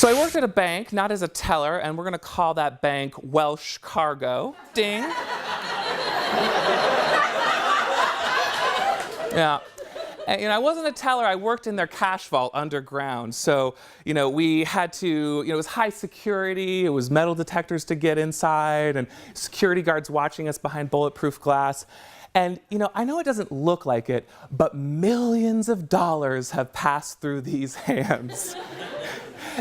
So I worked at a bank, not as a teller, and we're going to call that bank Welsh Cargo. Ding. Yeah. And, I wasn't a teller. I worked in their cash vault underground. So, we had to, it was high security. It was metal detectors to get inside and security guards watching us behind bulletproof glass. And, I know it doesn't look like it, but millions of dollars have passed through these hands.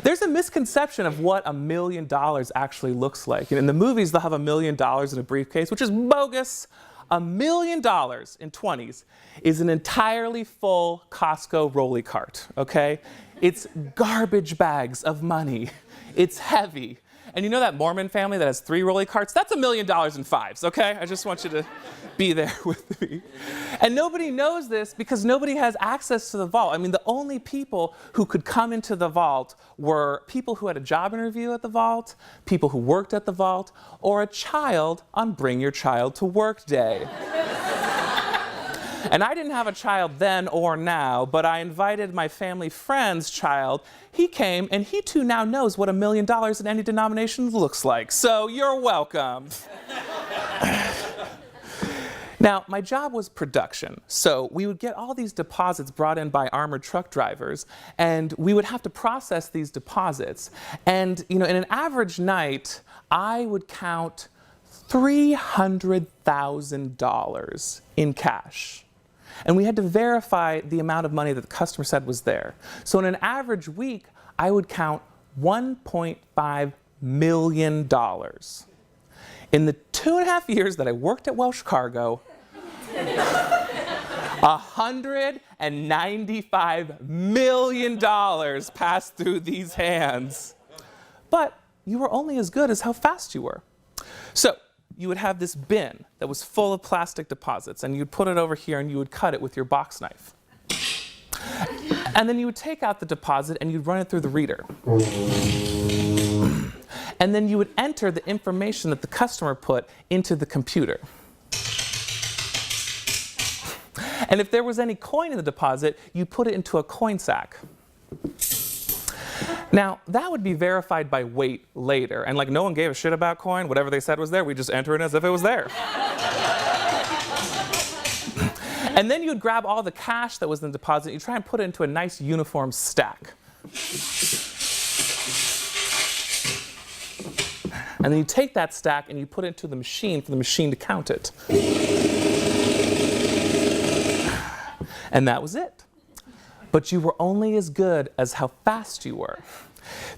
There's a misconception of what $1 million actually looks like. In the movies, they'll have $1 million in a briefcase, which is bogus. $1 million in 20s is an entirely full Costco rolly cart, okay? It's garbage bags of money. It's heavy. And that Mormon family that has 3 rolly carts? That's $1 million in fives, okay? I just want you to be there with me. And nobody knows this because nobody has access to the vault. The only people who could come into the vault were people who had a job interview at the vault, people who worked at the vault, or a child on Bring Your Child to Work Day. And I didn't have a child then or now, but I invited my family friend's child. He came, and he too now knows what $1 million in any denomination looks like. So you're welcome. Now, my job was production, so we would get all these deposits brought in by armored truck drivers, and we would have to process these deposits. And, in an average night, I would count $300,000 in cash. And we had to verify the amount of money that the customer said was there. So in an average week, I would count $1.5 million. In the 2.5 years that I worked at Welsh Cargo, $195 million passed through these hands. But you were only as good as how fast you were. So you would have this bin that was full of plastic deposits, and you'd put it over here and you would cut it with your box knife. And then you would take out the deposit and you'd run it through the reader. And then you would enter the information that the customer put into the computer. And if there was any coin in the deposit, you put it into a coin sack. Now, that would be verified by weight later. And no one gave a shit about coin. Whatever they said was there, we just enter it as if it was there. And then you'd grab all the cash that was in the deposit, and you'd try and put it into a nice uniform stack. And then you take that stack and you put it into the machine for the machine to count it. And that was it. But you were only as good as how fast you were.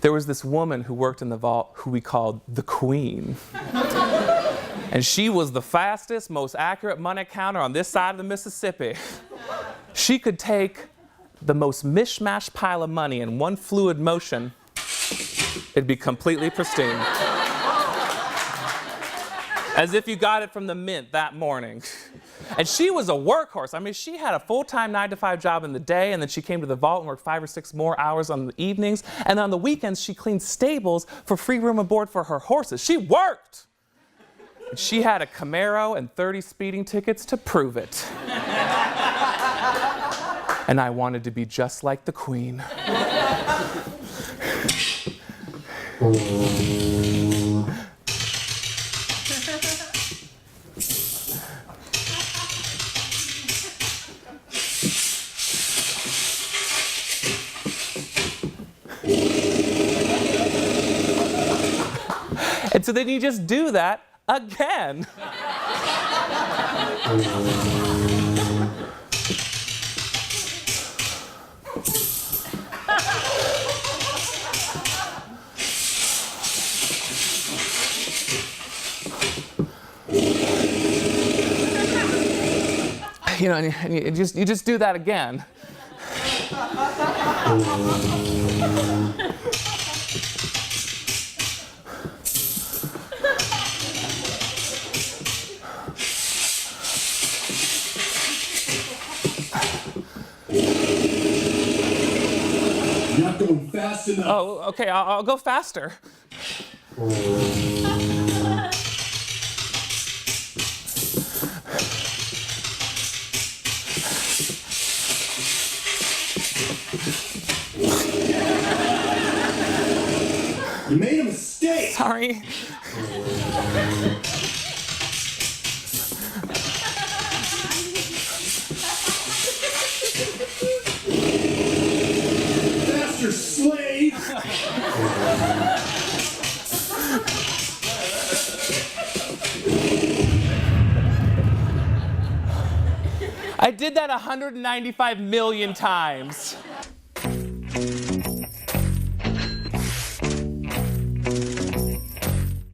There was this woman who worked in the vault who we called the Queen. And she was the fastest, most accurate money counter on this side of the Mississippi. She could take the most mishmash pile of money in one fluid motion. It'd be completely pristine. As if you got it from the mint that morning. And she was a workhorse. She had a full-time 9-to-5 job in the day, and then she came to the vault and worked 5 or 6 more hours on the evenings. And on the weekends, she cleaned stables for free room and board for her horses. She worked! And she had a Camaro and 30 speeding tickets to prove it. And I wanted to be just like the Queen. And so then you just do that again. And you just do that again. You're not going fast enough. Oh, okay, I'll go faster. You made a mistake. Sorry. Faster, slave. I did that 195 million times.